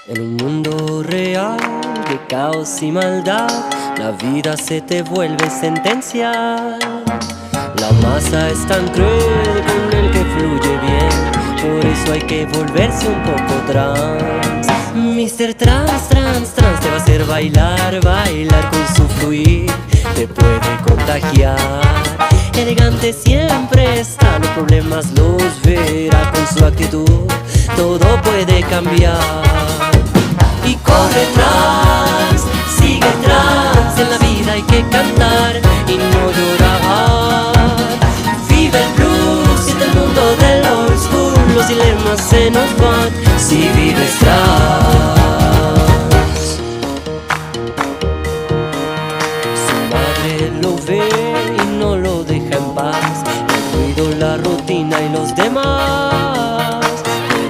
En un mundo real de caos y maldad, la vida se te vuelve sentencia. La masa es tan cruel con el que fluye bien, por eso hay que volverse un poco trans. Mr. Trans, trans, trans te va a hacer bailar, bailar con su fluir, te puede contagiar. Elegante siempre está, los problemas los verá con su actitud, todo puede cambiar. Y corre trans, sigue trans, en la vida hay que cantar y no llorar. Vive el blues, siente el mundo del old school, los dilemas se nos van si vives trans. Su madre lo ve y no lo deja en paz, el ruido, la rutina y los demás.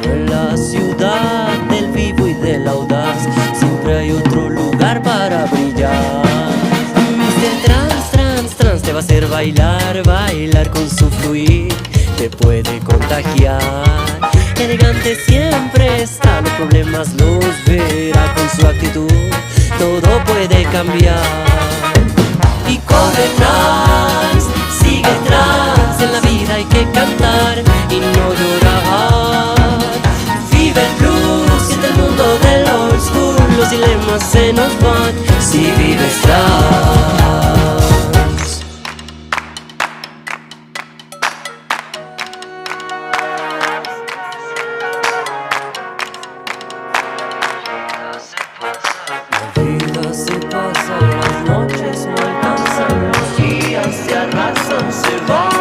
Pero en la ciudad del vivo y del audaz siempre hay otro lugar para brillar. Mr. Trans, trans, trans te va a hacer bailar, bailar con su fluir, te puede contagiar. Elegante siempre está, los problemas los verá con su actitud, todo puede cambiar. Y corre trans, sigue trans, en la vida hay que cantar y no llorar. Vive el blues, siente el mundo del old school, los dilemas se nos van si vives trans. La vida se pasa, las noches no alcanzan, los días se arrasan, se van.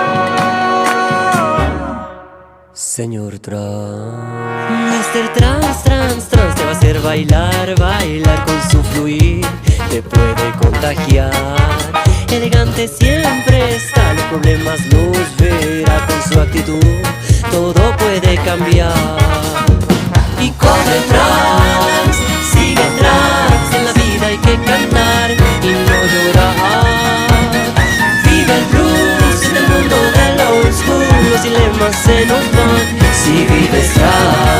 Señor Trans, Mr. Trans, trans, trans te va a hacer bailar, bailar con su fluir, te puede contagiar. Elegante siempre está, los problemas los verá con su actitud, todo puede cambiar. Y corre trans, sigue trans, en la vida hay que cantar y no llorar. Vive el blues, en el mundo del old school, los dilemas se nos van si vives trans.